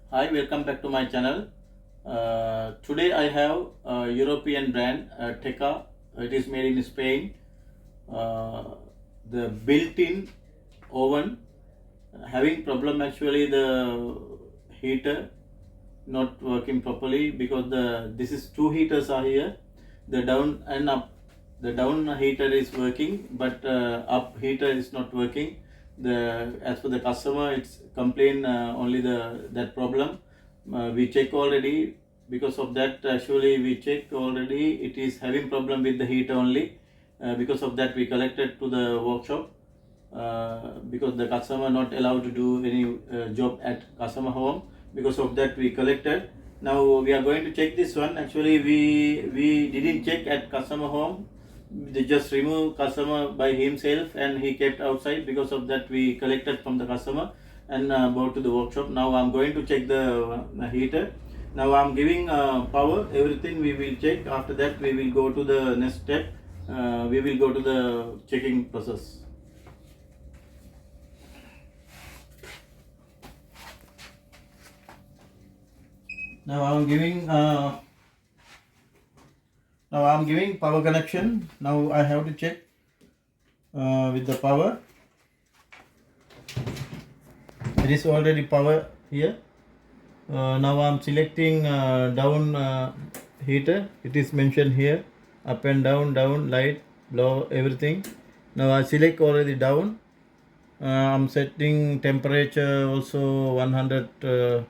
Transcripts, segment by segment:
Hi, welcome back to my channel. Today I have a European brand Teka. It is made in Spain. Uh, the built-in oven having problem, actually the heater not working properly, because this is two heaters are here. The down and up, the down heater is working, but up heater is not working. The as for the customer, it's complain only that problem. We check already. Because of that, actually we check already, it is having problem with the heater only. Because of that, we collected to the workshop, because the customer not allowed to do any job at customer home. Because of that, we collected. Now we are going to check this one. Actually, we didn't check at customer home. They just remove customer by himself and he kept outside. Because of that, we collected from the customer and brought to the workshop. Now I'm going to check the heater. Now I'm giving power, everything we will check. After that, we will go to the next step. We will go to the checking process. Now I'm giving power connection. Now I have to check with the power. It is already power here. Now I'm selecting down heater. It is mentioned here, up and down, light, low, everything. Now I select already down. I'm setting temperature also 100.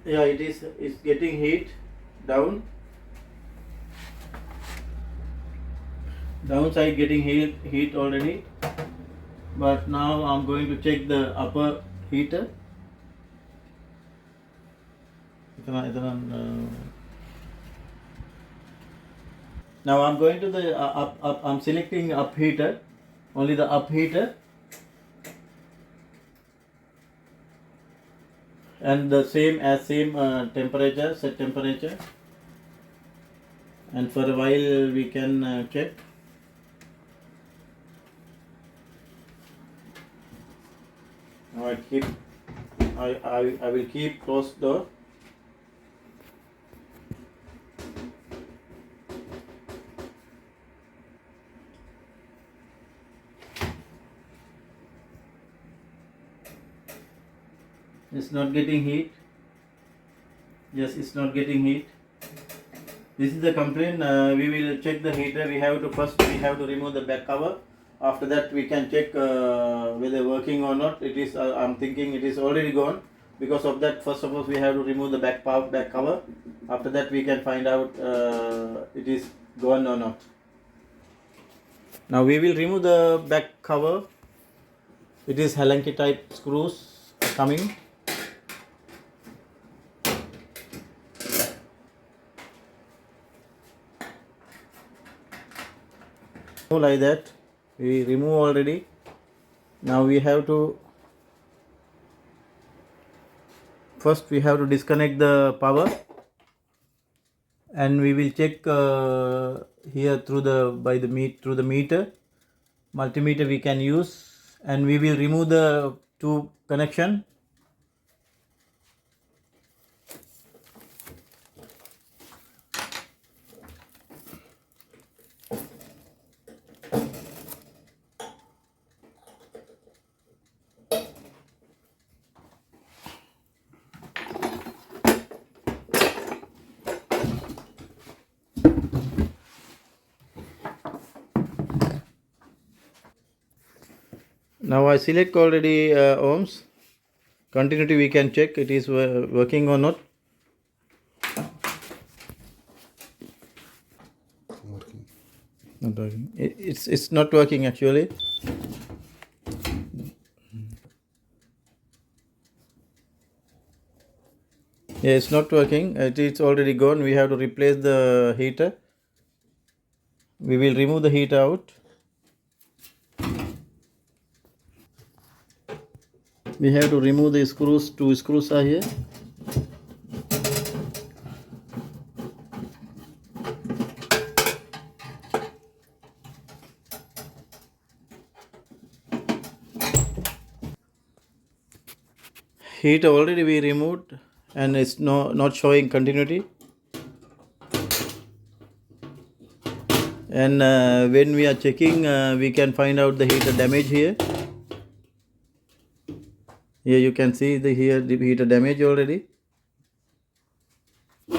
Yeah, it's getting heat down. Downside getting heat already. But now I'm going to check the upper heater. Now I'm going to the up. I'm selecting up heater, only the up heater, and the same temperature, set temperature. And for a while we can check. Now I will keep closed door. It's not getting heat. Yes, it's not getting heat. This is the complaint. We will check the heater. We have to remove the back cover. After that, we can check whether working or not. It is. I'm thinking it is already gone. Because of that, first of all, we have to remove the back cover. After that, we can find out it is gone or not. Now we will remove the back cover. It is Halanki type screws coming. Like that, we remove already. Now we have to disconnect the power, and we will check here through the meter, multimeter we can use, and we will remove the two connection. Now I select already ohms. Continuity we can check it is working or not. Not working. It's not working actually. Yeah, it's not working. It's already gone. We have to replace the heater. We will remove the heater out. We have to remove the screws. Two screws are here. heat already we removed and it's not showing continuity. And when we are checking, we can find out the heater damage here. Here you can see the heater damage already.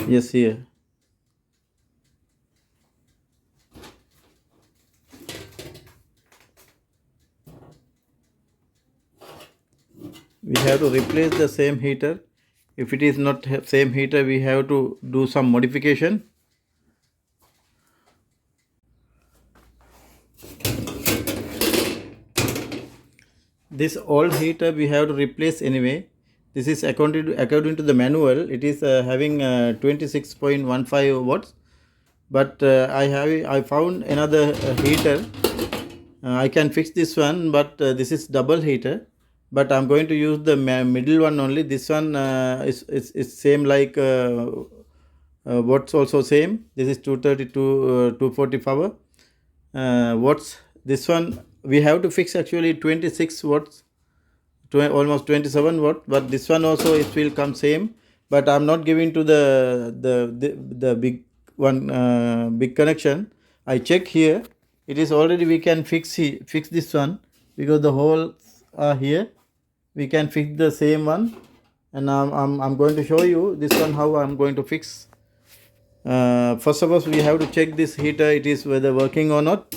Yes, here. We have to replace the same heater. If it is not same heater, we have to do some modification. This old heater we have to replace anyway. This is according to the manual. It is having 26.15 watts. But I found another heater. I can fix this one, but this is double heater. But I'm going to use the middle one only. This one is same like watts also same. This is 230 to 240 power watts. This one we have to fix actually 26 watts, almost 27 watt. But this one also it will come same. But I'm not giving to the big one, big connection. I check here. It is already we can fix this one because the holes are here. We can fix the same one, and I'm going to show you this one how I'm going to fix. First of all, we have to check this heater. It is whether working or not.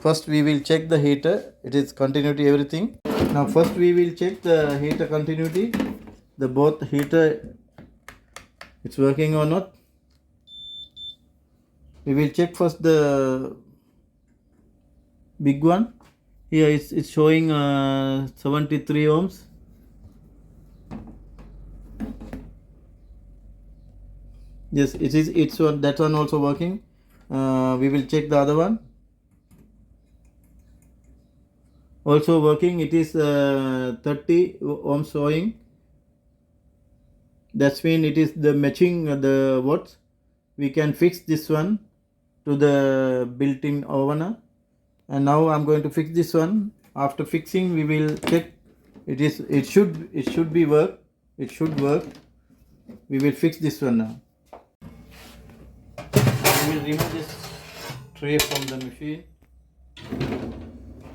First we will check the heater. It is continuity everything. Now first we will check the heater continuity. The both heater it's working or not. We will check first the big one. Here it's showing 73 ohms. Yes, it's one, that one also working. We will check the other one. Also working. It is 30 ohms showing. That's mean it is the matching the watts. We can fix this one to the built-in oven. And now I'm going to fix this one. After fixing, we will check. It should be work. It should work. We will fix this one now. We will remove this tray from the machine.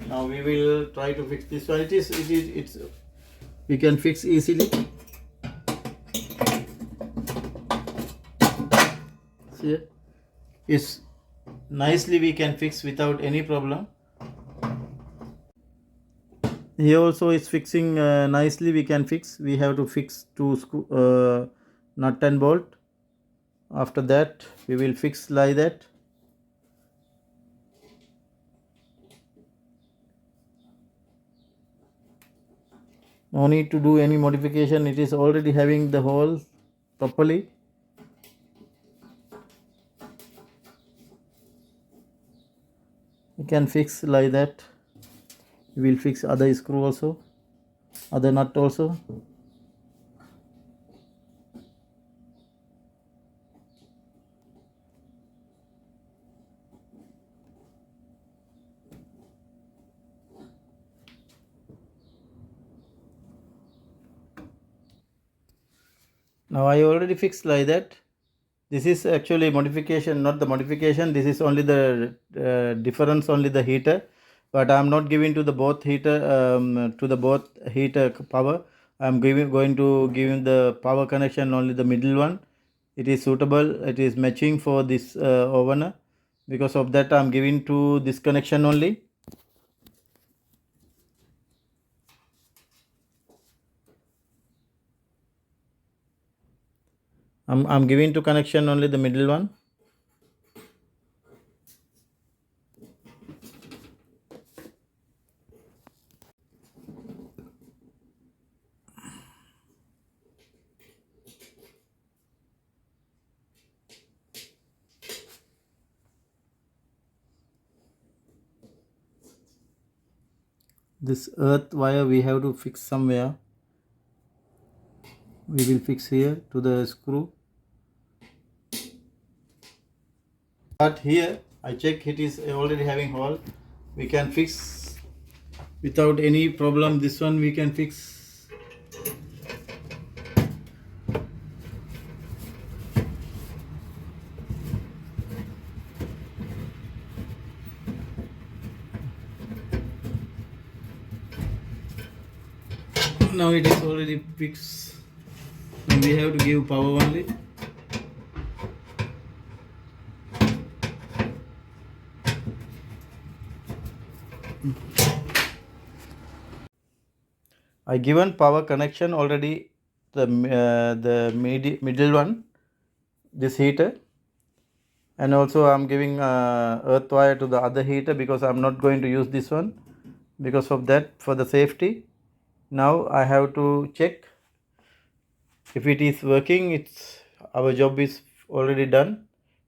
Now we will try to fix this one. It's we can fix easily. See, it's nicely we can fix without any problem. Here also it's fixing nicely. We can fix. We have to fix two nut and bolt. After that we will fix like that. No need to do any modification. It is already having the hole properly. You can fix like that. We will fix other screw also, other nut also. Now I already fixed like that. This is actually modification, not the modification. This is only the difference, only the heater. But I am not giving to the both heater power. I am going to give the power connection only the middle one. It is suitable. It is matching for this oven. Because of that I am giving to this connection only. I'm giving to connection only the middle one. This earth wire we have to fix somewhere. We will fix here to the screw. But here I check it is already having hole. We can fix without any problem. This one we can fix Now it is already fixed. Now we have to give power only. I given power connection already, the middle one, this heater, and also I'm giving earth wire to the other heater because I'm not going to use this one because of that, for the safety. Now I have to check if it is working. It's our job is already done.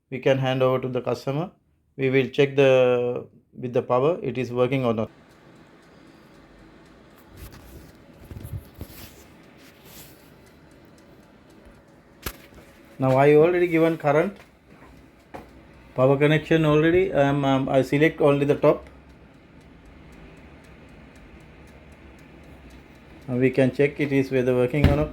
We can hand over to the customer. We will check with the power it is working or not. Now I already given current, power connection already. I select only the top. Now we can check it is whether working or not.